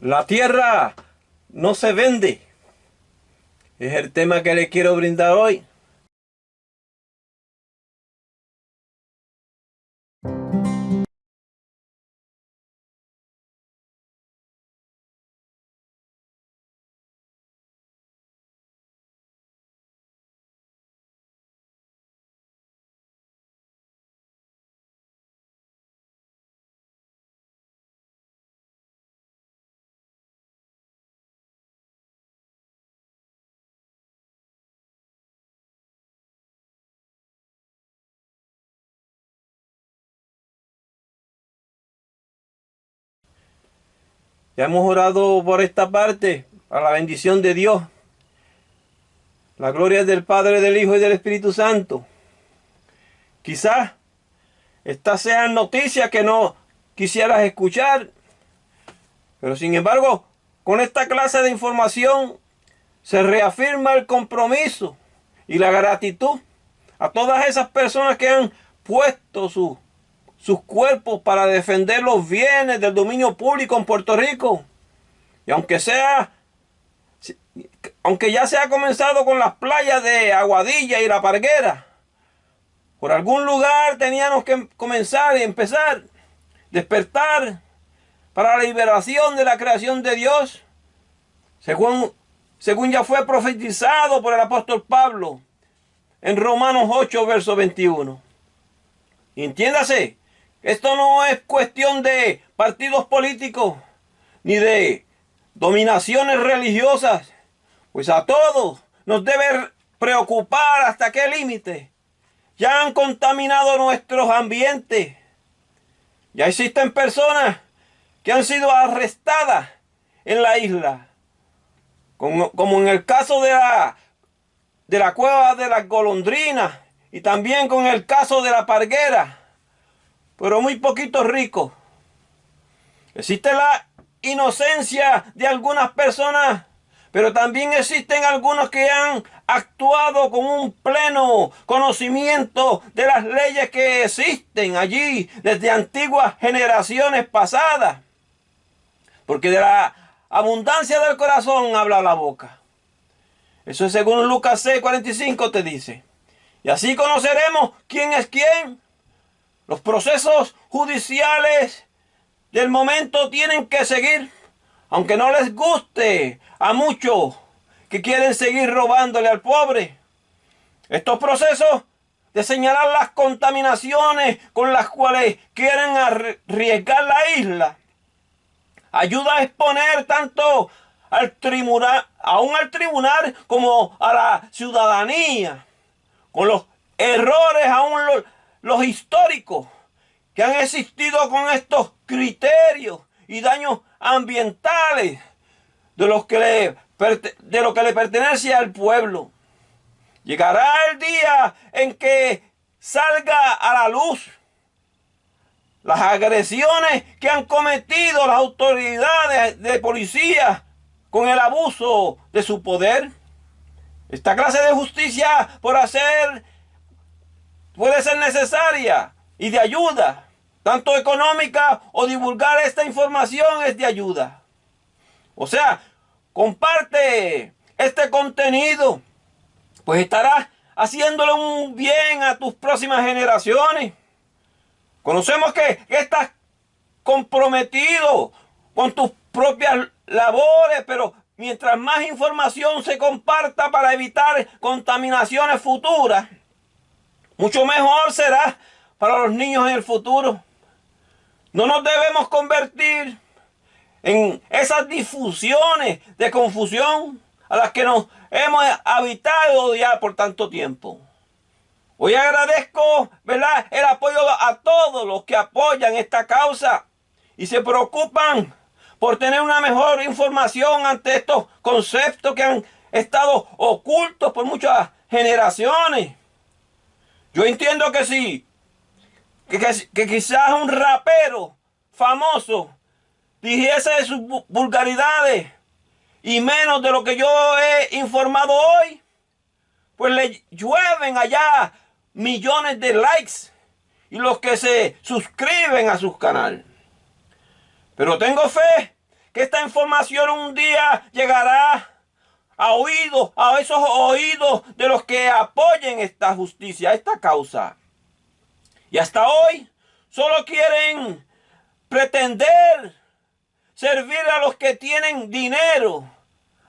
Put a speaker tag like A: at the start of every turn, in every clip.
A: La tierra no se vende. Es el tema que le quiero brindar hoy. Ya hemos orado por esta parte, a la bendición de Dios. La gloria es del Padre, del Hijo y del Espíritu Santo. Quizás estas sean noticias que no quisieras escuchar, pero sin embargo, con esta clase de información se reafirma el compromiso y la gratitud a todas esas personas que han puesto sus cuerpos para defender los bienes del dominio público en Puerto Rico. Y aunque ya se ha comenzado con las playas de Aguadilla y La Parguera, por algún lugar teníamos que comenzar y empezar, despertar para la liberación de la creación de Dios, según ya fue profetizado por el apóstol Pablo en Romanos 8, verso 21. Y entiéndase, esto no es cuestión de partidos políticos ni de dominaciones religiosas, pues a todos nos debe preocupar hasta qué límite ya han contaminado nuestros ambientes. Ya existen personas que han sido arrestadas en la isla, como en el caso de la cueva de las golondrinas y también con el caso de La Parguera, pero muy poquitos ricos. Existe la inocencia de algunas personas, pero también existen algunos que han actuado con un pleno conocimiento de las leyes que existen allí desde antiguas generaciones pasadas. Porque de la abundancia del corazón habla la boca. Eso es según Lucas 6:45 te dice. Y así conoceremos quién es quién. Los procesos judiciales del momento tienen que seguir, aunque no les guste a muchos que quieren seguir robándole al pobre. Estos procesos de señalar las contaminaciones con las cuales quieren arriesgar la isla ayuda a exponer tanto aún al tribunal como a la ciudadanía con los errores, aún los históricos que han existido con estos criterios y daños ambientales de lo que le pertenece al pueblo. Llegará el día en que salga a la luz las agresiones que han cometido las autoridades de policía con el abuso de su poder. Esta clase de justicia puede ser necesaria y de ayuda, tanto económica o divulgar esta información es de ayuda. O sea, comparte este contenido, pues estarás haciéndole un bien a tus próximas generaciones. Conocemos que estás comprometido con tus propias labores, pero mientras más información se comparta para evitar contaminaciones futuras, mucho mejor será para los niños en el futuro. No nos debemos convertir en esas difusiones de confusión a las que nos hemos habitado ya por tanto tiempo. Hoy agradezco, ¿verdad?, el apoyo a todos los que apoyan esta causa y se preocupan por tener una mejor información ante estos conceptos que han estado ocultos por muchas generaciones. Yo entiendo que sí, que quizás un rapero famoso dijese sus vulgaridades y menos de lo que yo he informado hoy, pues le llueven allá millones de likes y los que se suscriben a su canal. Pero tengo fe que esta información un día llegará a esos oídos de los que apoyen esta justicia, esta causa. Y hasta hoy solo quieren pretender servir a los que tienen dinero,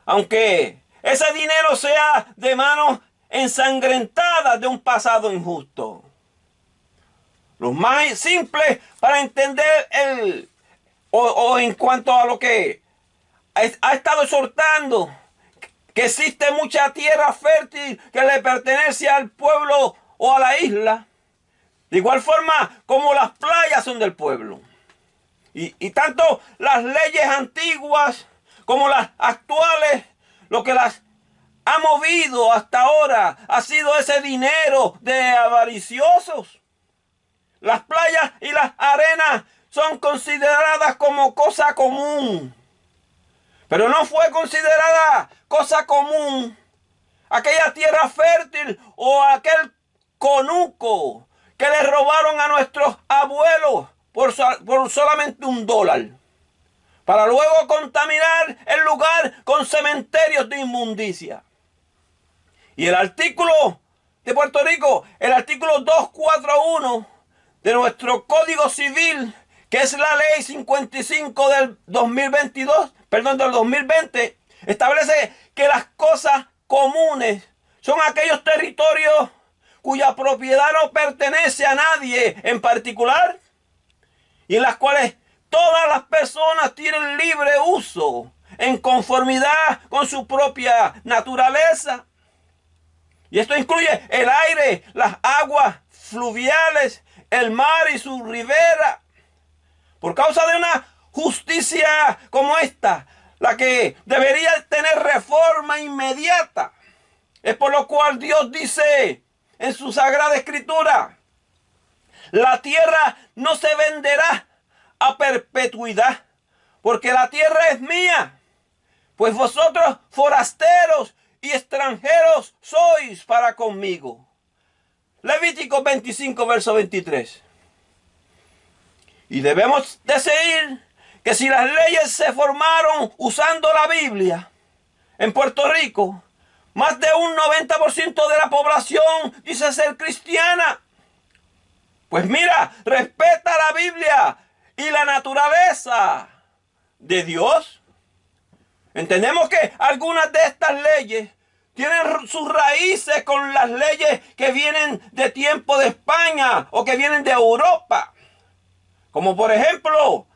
A: aunque ese dinero sea de manos ensangrentadas de un pasado injusto. Los más simples para entender o en cuanto a lo que ha estado exhortando, que existe mucha tierra fértil que le pertenece al pueblo o a la isla, de igual forma como las playas son del pueblo. Y tanto las leyes antiguas como las actuales, lo que las ha movido hasta ahora ha sido ese dinero de avariciosos. Las playas y las arenas son consideradas como cosa común. Pero no fue considerada cosa común aquella tierra fértil o aquel conuco que le robaron a nuestros abuelos por solamente $1, para luego contaminar el lugar con cementerios de inmundicia. Y el artículo de Puerto Rico, el artículo 241 de nuestro Código Civil, que es la ley 55 del 2020, establece que las cosas comunes son aquellos territorios cuya propiedad no pertenece a nadie en particular y en las cuales todas las personas tienen libre uso en conformidad con su propia naturaleza. Y esto incluye el aire, las aguas fluviales, el mar y su ribera. Por causa de una justicia como esta, la que debería tener reforma inmediata, es por lo cual Dios dice en su Sagrada Escritura: la tierra no se venderá a perpetuidad, porque la tierra es mía, pues vosotros forasteros y extranjeros sois para conmigo. Levítico 25, verso 23. Y debemos decir que si las leyes se formaron usando la Biblia en Puerto Rico, más de un 90% de la población dice ser cristiana. Pues mira, respeta la Biblia y la naturaleza de Dios. Entendemos que algunas de estas leyes tienen sus raíces con las leyes que vienen de tiempo de España o que vienen de Europa. Como por ejemplo,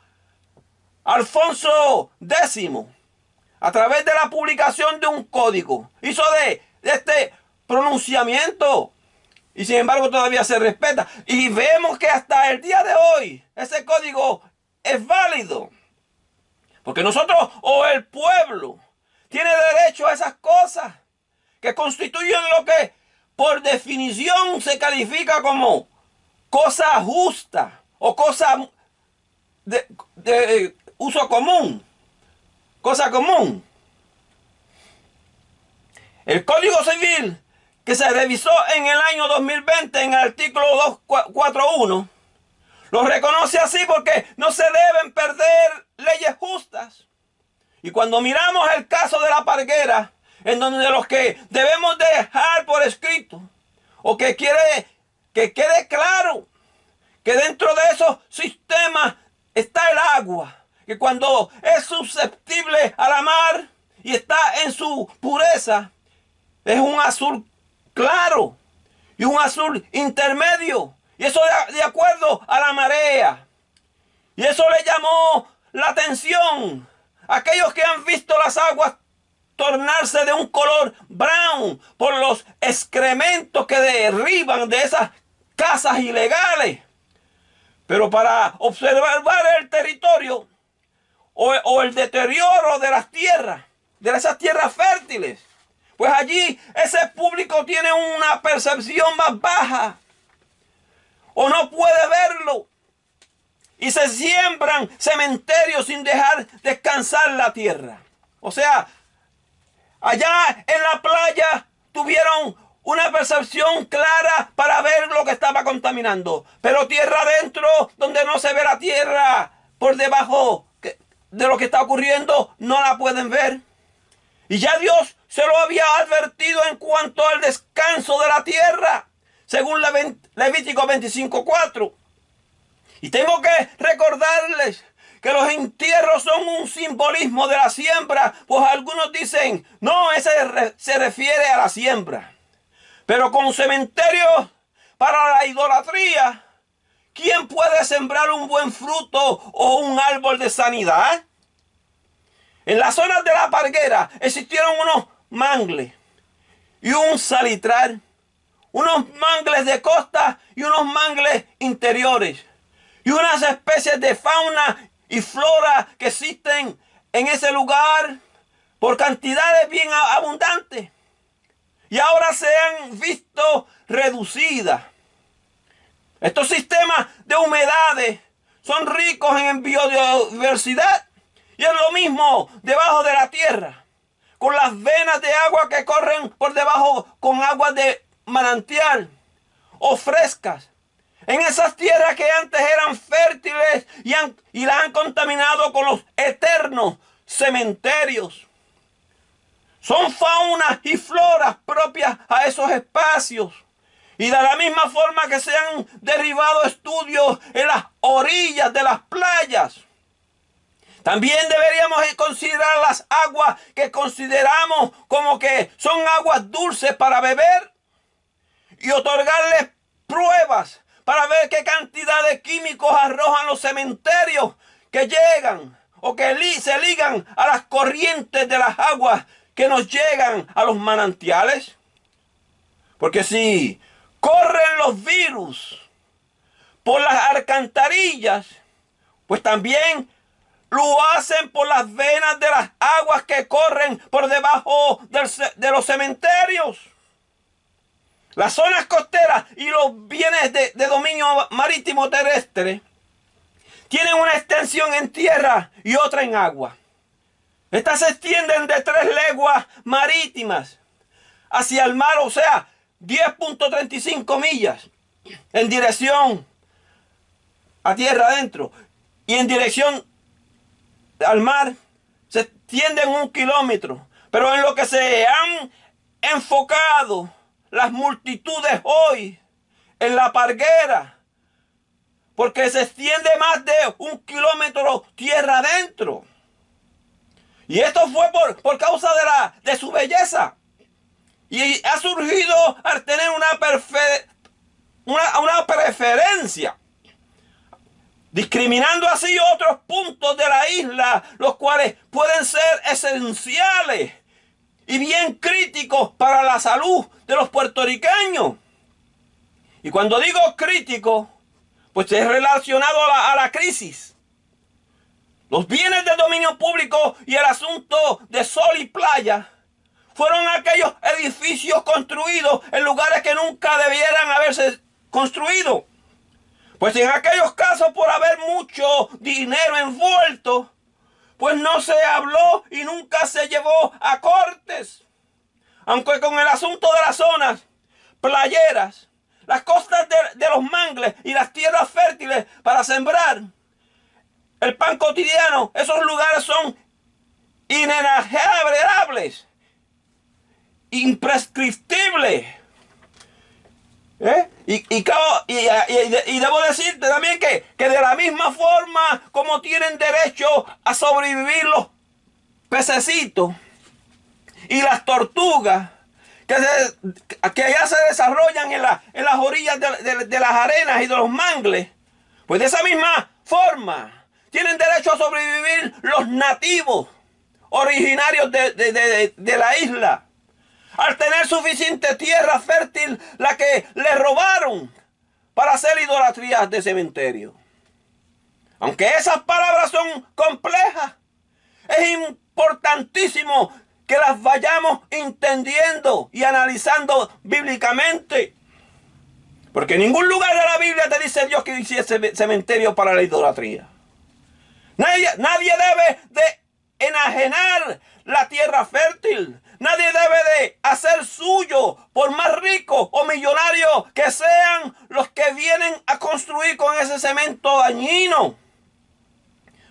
A: Alfonso X, a través de la publicación de un código, hizo de este pronunciamiento. Y sin embargo todavía se respeta. Y vemos que hasta el día de hoy ese código es válido. Porque nosotros o el pueblo tiene derecho a esas cosas que constituyen lo que por definición se califica como cosa justa o cosa de uso común. Cosa común. El Código Civil que se revisó en el año 2020 en el artículo 241, lo reconoce así porque no se deben perder leyes justas. Y cuando miramos el caso de la Parguera, en donde los que debemos dejar por escrito, o que quede claro que dentro de esos sistemas está el agua, que cuando es susceptible a la mar y está en su pureza, es un azul claro y un azul intermedio, y eso de acuerdo a la marea. Y eso le llamó la atención a aquellos que han visto las aguas tornarse de un color brown por los excrementos que derriban de esas casas ilegales. Pero para observar el territorio o el deterioro de las tierras, de esas tierras fértiles, pues allí ese público tiene una percepción más baja o no puede verlo. Y se siembran cementerios sin dejar descansar la tierra. O sea, allá en la playa tuvieron una percepción clara para ver lo que estaba contaminando. Pero tierra adentro, donde no se ve la tierra por debajo de lo que está ocurriendo no la pueden ver. Y ya Dios se lo había advertido en cuanto al descanso de la tierra, según Levítico 25:4. Y tengo que recordarles que los entierros son un simbolismo de la siembra, pues algunos dicen, no, ese se refiere a la siembra. Pero con cementerios para la idolatría, ¿quién puede sembrar un buen fruto o un árbol de sanidad? En las zonas de la parguera existieron unos mangles y un salitral, unos mangles de costa y unos mangles interiores, y unas especies de fauna y flora que existen en ese lugar por cantidades bien abundantes, y ahora se han visto reducidas. Estos sistemas de humedades son ricos en biodiversidad, y es lo mismo debajo de la tierra, con las venas de agua que corren por debajo con aguas de manantial o frescas. En esas tierras que antes eran fértiles y las han contaminado con los eternos cementerios. Son faunas y floras propias a esos espacios. Y de la misma forma que se han derribado estudios en las orillas de las playas, también deberíamos considerar las aguas que consideramos como que son aguas dulces para beber y otorgarles pruebas para ver qué cantidad de químicos arrojan los cementerios que llegan o que se ligan a las corrientes de las aguas que nos llegan a los manantiales. Porque si corren los virus por las alcantarillas, pues también lo hacen por las venas de las aguas que corren por debajo de los cementerios. Las zonas costeras y los bienes de dominio marítimo terrestre tienen una extensión en tierra y otra en agua. Estas se extienden de 3 leguas marítimas hacia el mar, o sea, 10.35 millas en dirección a tierra adentro, y en dirección al mar se extienden 1 kilómetro. Pero en lo que se han enfocado las multitudes hoy en la parguera, porque se extiende más de 1 kilómetro tierra adentro. Y esto fue por causa de su belleza. Y ha surgido al tener una preferencia, discriminando así otros puntos de la isla, los cuales pueden ser esenciales y bien críticos para la salud de los puertorriqueños. Y cuando digo crítico, pues es relacionado a la crisis. Los bienes de dominio público y el asunto de sol y playa fueron aquellos edificios construidos en lugares que nunca debieran haberse construido. Pues en aquellos casos, por haber mucho dinero envuelto, pues no se habló y nunca se llevó a cortes. Aunque con el asunto de las zonas playeras, las costas de los mangles y las tierras fértiles para sembrar el pan cotidiano, esos lugares son inenajenables, imprescriptibles. Y debo decirte también que de la misma forma como tienen derecho a sobrevivir los pececitos y las tortugas que ya se desarrollan en las orillas de las arenas y de los mangles, pues de esa misma forma tienen derecho a sobrevivir los nativos originarios de la isla, al tener suficiente tierra fértil, la que le robaron para hacer idolatrías de cementerio. Aunque esas palabras son complejas, es importantísimo que las vayamos entendiendo y analizando bíblicamente. Porque en ningún lugar de la Biblia te dice Dios que hiciese cementerio para la idolatría. Nadie debe de enajenar la tierra fértil. Nadie debe de hacer suyo, por más ricos o millonarios que sean los que vienen a construir con ese cemento dañino.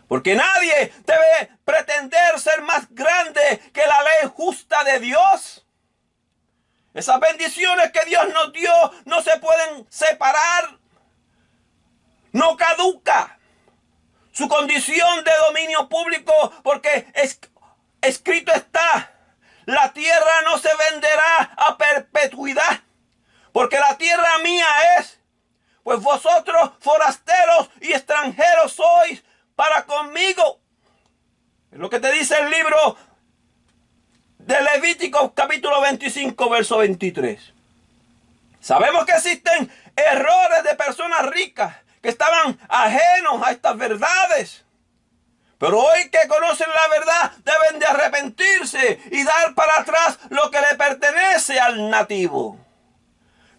A: Porque nadie debe pretender ser más grande que la ley justa de Dios. Esas bendiciones que Dios nos dio no se pueden separar. No caduca su condición de dominio público, porque escrito está: la tierra no se venderá a perpetuidad, porque la tierra mía es, pues vosotros forasteros y extranjeros sois para conmigo. Es lo que te dice el libro de Levítico capítulo 25, verso 23. Sabemos que existen errores de personas ricas que estaban ajenos a estas verdades. Pero hoy que conocen la verdad deben de arrepentirse y dar para atrás lo que le pertenece al nativo.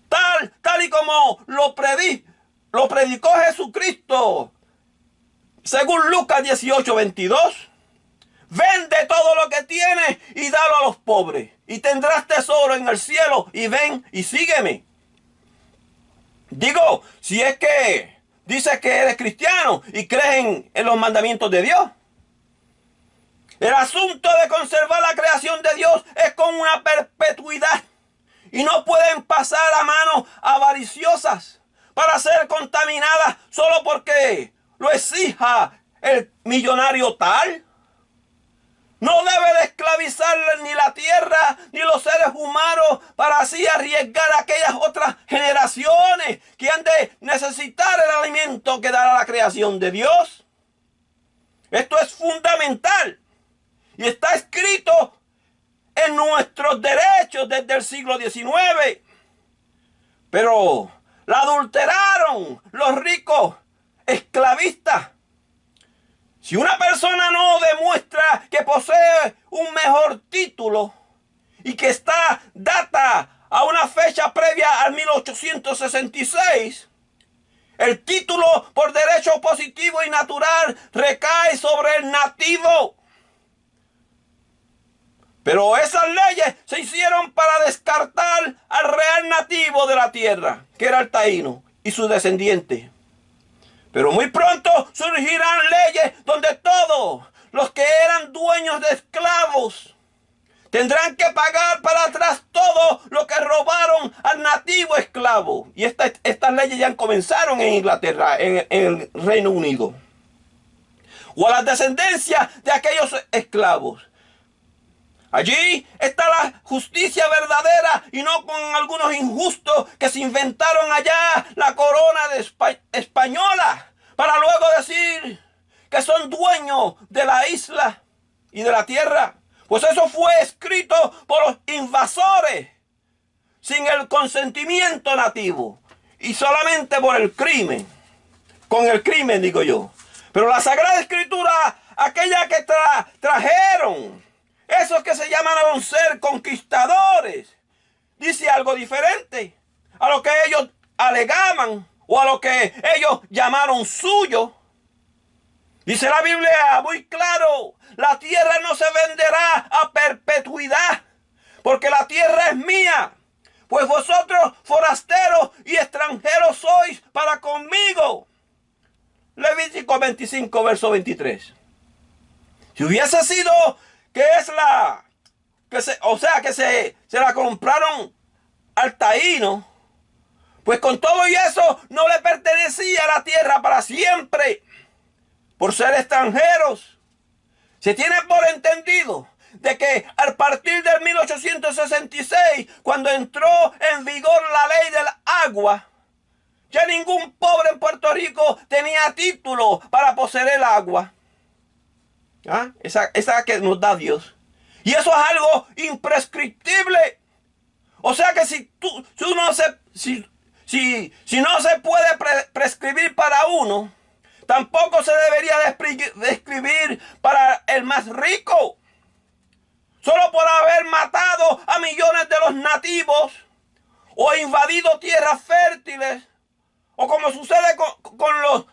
A: Tal y como lo predicó Jesucristo, según Lucas 18, 22. Vende todo lo que tienes y dalo a los pobres, y tendrás tesoro en el cielo, y ven y sígueme. Digo, si es que dices que eres cristiano y crees en los mandamientos de Dios. El asunto de conservar la creación de Dios es con una perpetuidad, y no pueden pasar a manos avariciosas para ser contaminadas solo porque lo exija el millonario tal. No debe de esclavizarle ni la tierra ni los seres humanos para así arriesgar a aquellas otras generaciones que han de necesitar el alimento que dará la creación de Dios. Esto es fundamental y está escrito en nuestros derechos desde el siglo XIX. Pero la adulteraron los ricos esclavistas. Si una persona no demuestra que posee un mejor título y que está data a una fecha previa al 1866, el título por derecho positivo y natural recae sobre el nativo. Pero esas leyes se hicieron para descartar al real nativo de la tierra, que era el taíno y sus descendientes. Pero muy pronto surgirán leyes donde todos los que eran dueños de esclavos tendrán que pagar para atrás todo lo que robaron al nativo esclavo. Y estas leyes ya comenzaron en Inglaterra, en el Reino Unido. O a las descendencias de aquellos esclavos. Allí está la justicia verdadera y no con algunos injustos que se inventaron allá la corona española para luego decir que son dueños de la isla y de la tierra. Pues eso fue escrito por los invasores sin el consentimiento nativo y solamente por el crimen. Con el crimen, digo yo. Pero la Sagrada Escritura, aquella que trajeron esos que se llamaron ser conquistadores, dice algo diferente a lo que ellos alegaban o a lo que ellos llamaron suyo. Dice la Biblia muy claro: la tierra no se venderá a perpetuidad, porque la tierra es mía, pues vosotros forasteros y extranjeros sois para conmigo. Levítico 25, verso 23. Si hubiese sido que se la compraron al taíno, pues con todo y eso no le pertenecía a la tierra para siempre, por ser extranjeros. Se tiene por entendido de que a partir del 1866, cuando entró en vigor la ley del agua, ya ningún pobre en Puerto Rico tenía título para poseer el agua. ¿Ah? Esa que nos da Dios. Y eso es algo imprescriptible. O sea que si no se puede prescribir para uno, tampoco se debería prescribir para el más rico. Solo por haber matado a millones de los nativos o invadido tierras fértiles, o como sucede con los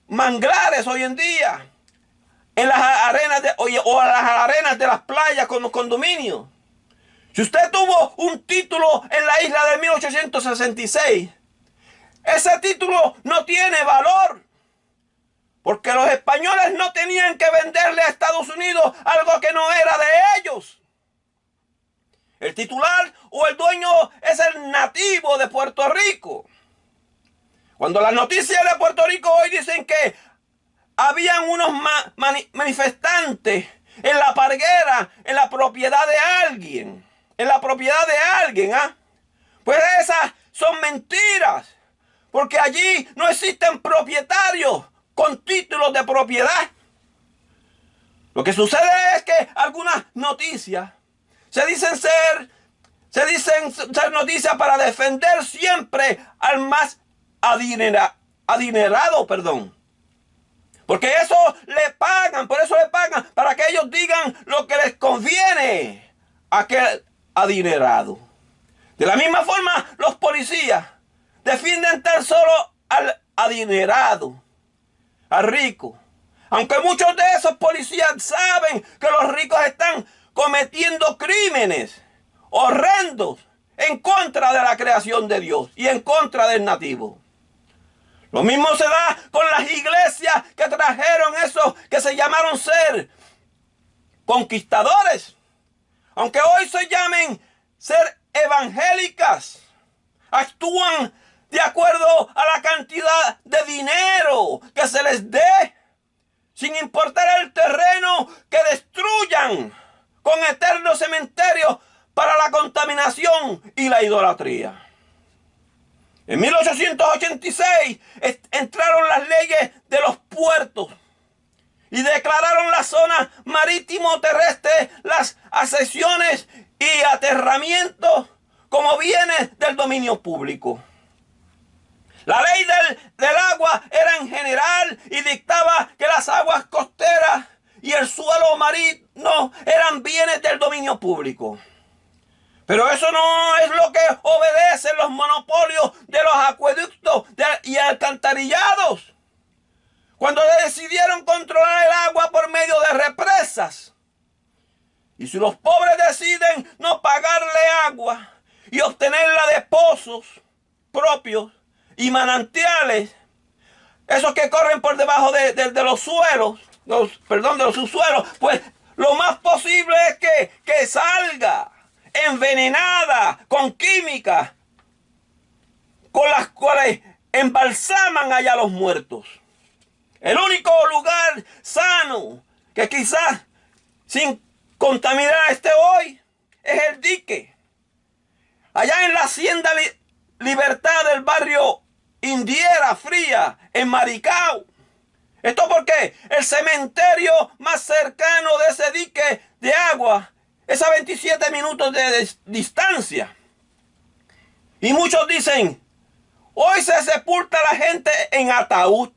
A: manglares hoy en día, en las arenas o a las arenas de las playas con los condominios. Si usted tuvo un título en la isla de 1866, ese título no tiene valor, Porque los españoles no tenían que venderle a Estados Unidos algo que no era de ellos. El titular o el dueño es el nativo de Puerto Rico. Cuando las noticias de Puerto Rico hoy dicen que habían unos manifestantes en la parguera, en la propiedad de alguien. En la propiedad de alguien, ¿ah? Pues esas son mentiras. Porque allí no existen propietarios con títulos de propiedad. Lo que sucede es que algunas noticias se dicen ser noticias para defender siempre al más adinerado, Porque eso le pagan, por eso le pagan, para que ellos digan lo que les conviene a aquel adinerado. De la misma forma, los policías defienden tan solo al adinerado, al rico. Aunque muchos de esos policías saben que los ricos están cometiendo crímenes horrendos en contra de la creación de Dios y en contra del nativo. Lo mismo se da con las iglesias que trajeron esos que se llamaron ser conquistadores. Aunque hoy se llamen ser evangélicas, actúan de acuerdo a la cantidad de dinero que se les dé, sin importar el terreno que destruyan con eternos cementerios para la contaminación y la idolatría. En 1886 entraron las leyes de los puertos y declararon la zona marítimo terrestre, las accesiones y aterramientos como bienes del dominio público. La ley del agua era en general y dictaba que las aguas costeras y el suelo marino eran bienes del dominio público. Pero eso no es lo que obedecen los monopolios de los acueductos y alcantarillados. Cuando decidieron controlar el agua por medio de represas. Y si los pobres deciden no pagarle agua y obtenerla de pozos propios y manantiales, esos que corren por debajo de los suelos, de los subsuelos, pues lo más posible es que salga envenenada con química, con las cuales embalsaman allá los muertos. El único lugar sano que quizás sin contaminar hoy es el dique. Allá en la hacienda Libertad del barrio Indiera Fría, en Maricao. Esto porque el cementerio más cercano de ese dique de agua es a 27 minutos de distancia. Y muchos dicen, hoy se sepulta la gente en ataúd.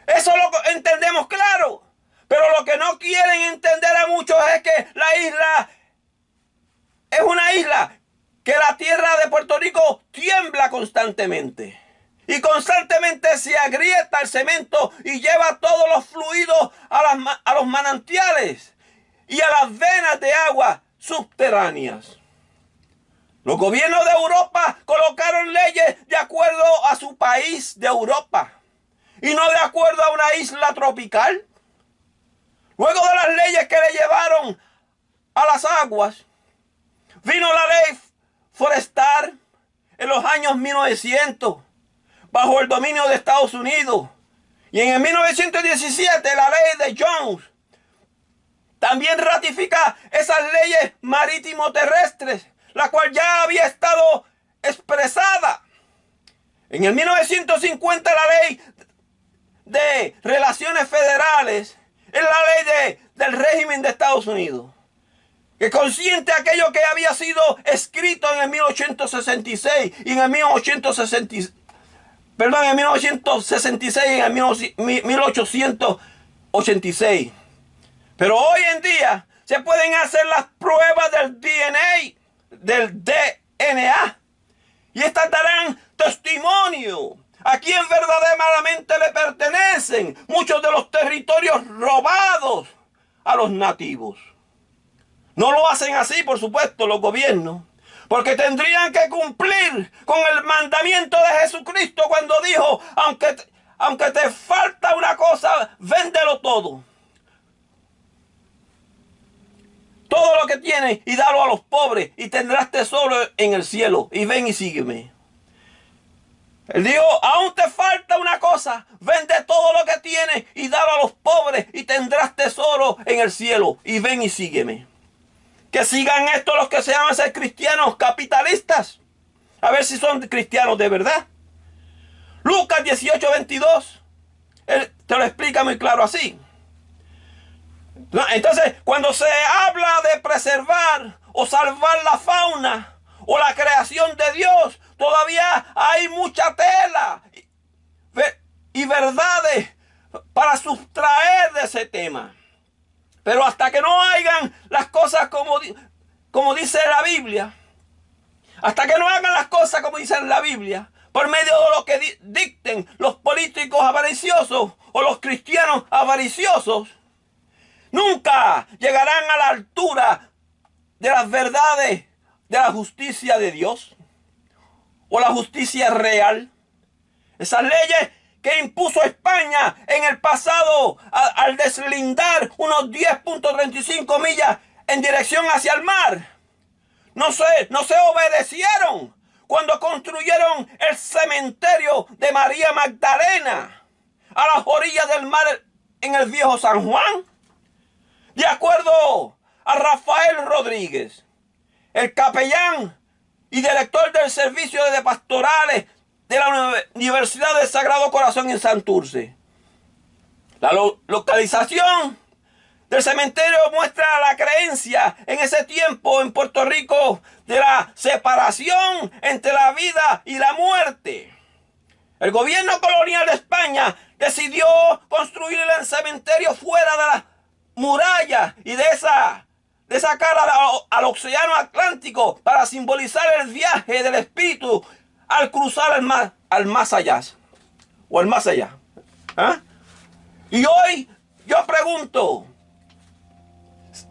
A: Eso lo entendemos claro. Pero lo que no quieren entender a muchos es que la isla es una isla que la tierra de Puerto Rico tiembla constantemente. Y constantemente se agrieta el cemento y lleva todos los fluidos a los manantiales y a las venas de agua subterráneas. Los gobiernos de Europa colocaron leyes de acuerdo a su país de Europa y no de acuerdo a una isla tropical. Luego de las leyes que le llevaron a las aguas, vino la ley forestal en los años 1900 bajo el dominio de Estados Unidos. Y en el 1917 la ley de Jones también ratifica esas leyes marítimo-terrestres, la cual ya había estado expresada. En el 1950 la ley de relaciones federales es la ley del régimen de Estados Unidos, que consiente aquello que había sido escrito en el 1866 y en el 1966 y en el 1886. Pero hoy en día se pueden hacer las pruebas del DNA, y estas darán testimonio a quien verdaderamente le pertenecen muchos de los territorios robados a los nativos. No lo hacen así, por supuesto, los gobiernos, porque tendrían que cumplir con el mandamiento de Jesucristo cuando dijo, aunque aunque te falta una cosa, véndelo todo. Todo lo que tienes y dalo a los pobres y tendrás tesoro en el cielo. Y ven y sígueme. Él dijo, aún te falta una cosa, vende todo lo que tienes y dalo a los pobres y tendrás tesoro en el cielo. Y ven y sígueme. Que sigan esto los que se llaman ser cristianos capitalistas. A ver si son cristianos de verdad. Lucas 18:22. Él te lo explica muy claro así. Entonces, cuando se habla de preservar o salvar la fauna o la creación de Dios, todavía hay mucha tela y verdades para sustraer de ese tema. Pero hasta que no hagan las cosas como dice la Biblia, hasta que no hagan las cosas como dice la Biblia, por medio de lo que dicten los políticos avariciosos o los cristianos avariciosos, nunca llegarán a la altura de las verdades de la justicia de Dios o la justicia real. Esas leyes que impuso España en el pasado al deslindar unos 10.35 millas en dirección hacia el mar, no se obedecieron cuando construyeron el cementerio de María Magdalena a las orillas del mar en el viejo San Juan. De acuerdo a Rafael Rodríguez, el capellán y director del servicio de pastorales de la Universidad del Sagrado Corazón en Santurce, la localización del cementerio muestra la creencia en ese tiempo en Puerto Rico de la separación entre la vida y la muerte. El gobierno colonial de España decidió construir el cementerio fuera de las murallas y de esa cara al océano Atlántico para simbolizar el viaje del espíritu al cruzar al más allá. O el más allá. ¿Ah? Y hoy yo pregunto,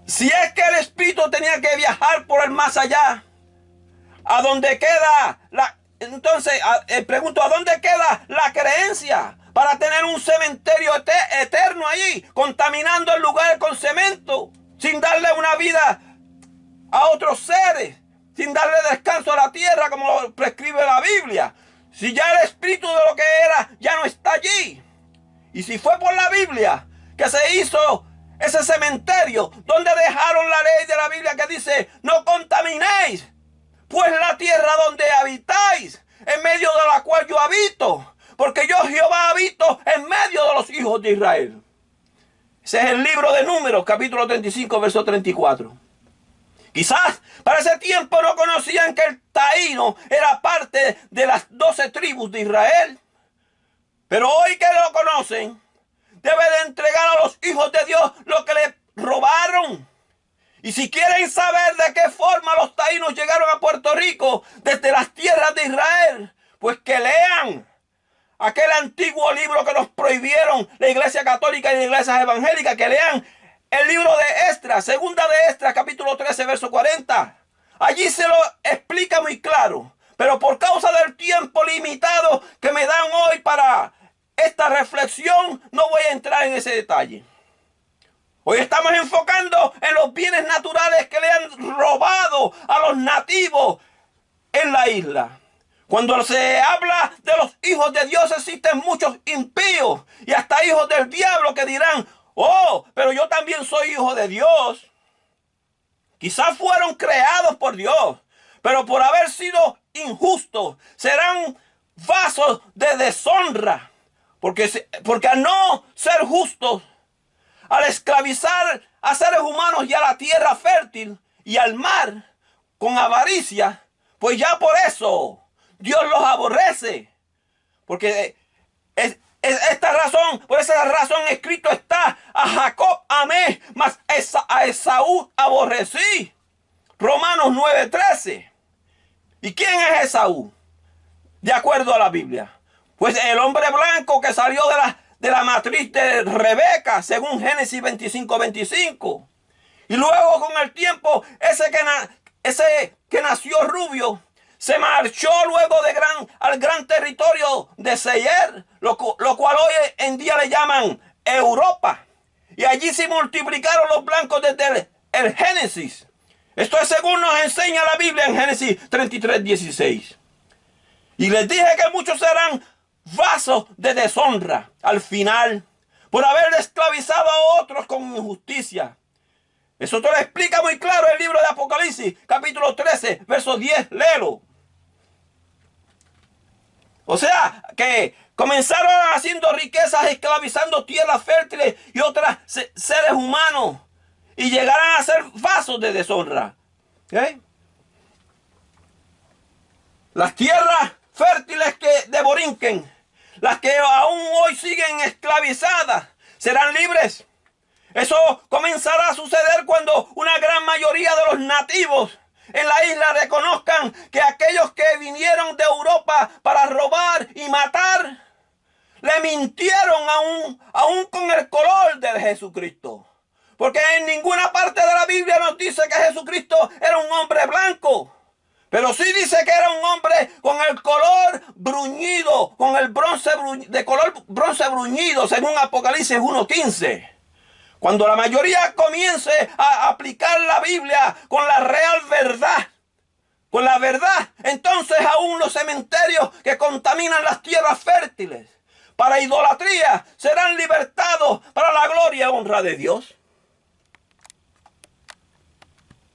A: si es que el espíritu tenía que viajar por el más allá, ¿a dónde queda entonces, pregunto, ¿a dónde queda la creencia para tener un cementerio eterno allí, contaminando el lugar con cemento, sin darle una vida a otros seres, sin darle descanso a la tierra como lo prescribe la Biblia? Si ya el espíritu de lo que era ya no está allí. Y si fue por la Biblia que se hizo ese cementerio, donde dejaron la ley de la Biblia que dice, no contaminéis, pues la tierra donde habitáis, en medio de la cual yo habito, porque yo Jehová habito en medio de los hijos de Israel. Ese es el libro de Números, capítulo 35, verso 34. Quizás para ese tiempo no conocían que el Taíno era parte de las 12 tribus de Israel. Pero hoy que lo conocen, debe de entregar a los hijos de Dios lo que le robaron. Y si quieren saber de qué forma los taínos llegaron a Puerto Rico desde las tierras de Israel, pues que lean aquel antiguo libro que nos prohibieron la Iglesia Católica y la Iglesia Evangélica, que lean el libro de Esdras, segunda de Esdras, capítulo 13, verso 40. Allí se lo explica muy claro, pero por causa del tiempo limitado que me dan hoy para esta reflexión, no voy a entrar en ese detalle. Hoy estamos enfocando en los bienes naturales que le han robado a los nativos en la isla. Cuando se habla de los hijos de Dios, existen muchos impíos y hasta hijos del diablo que dirán, oh, pero yo también soy hijo de Dios. Quizás fueron creados por Dios, pero por haber sido injustos serán vasos de deshonra. Porque al no ser justos, al esclavizar a seres humanos y a la tierra fértil y al mar con avaricia, pues ya por eso Dios los aborrece. Porque por esa razón escrito está, a Jacob amé, mas a Esaú aborrecí. Romanos 9:13. ¿Y quién es Esaú? De acuerdo a la Biblia, pues el hombre blanco que salió de la matriz de Rebeca, según Génesis 25:25. Y luego con el tiempo, ese que nació rubio, se marchó luego al gran territorio de Seir, lo cual hoy en día le llaman Europa. Y allí se multiplicaron los blancos desde el Génesis. Esto es según nos enseña la Biblia en Génesis 33:16. Y les dije que muchos serán vasos de deshonra al final, por haber esclavizado a otros con injusticia. Eso te lo explica muy claro el libro de Apocalipsis, capítulo 13, verso 10, léelo. O sea, que comenzaron haciendo riquezas, esclavizando tierras fértiles y otros seres humanos, y llegarán a ser vasos de deshonra. ¿Okay? Las tierras fértiles de Borinquen, las que aún hoy siguen esclavizadas, serán libres. Eso comenzará a suceder cuando una gran mayoría de los nativos en la isla reconozcan que aquellos que vinieron de Europa para robar y matar, le mintieron aún con el color de Jesucristo. Porque en ninguna parte de la Biblia nos dice que Jesucristo era un hombre blanco. Pero sí dice que era un hombre con el color bruñido, con el de color bronce bruñido, según Apocalipsis 1:15. Cuando la mayoría comience a aplicar la Biblia con la real verdad, con la verdad, entonces aún los cementerios que contaminan las tierras fértiles para idolatría serán libertados para la gloria y honra de Dios.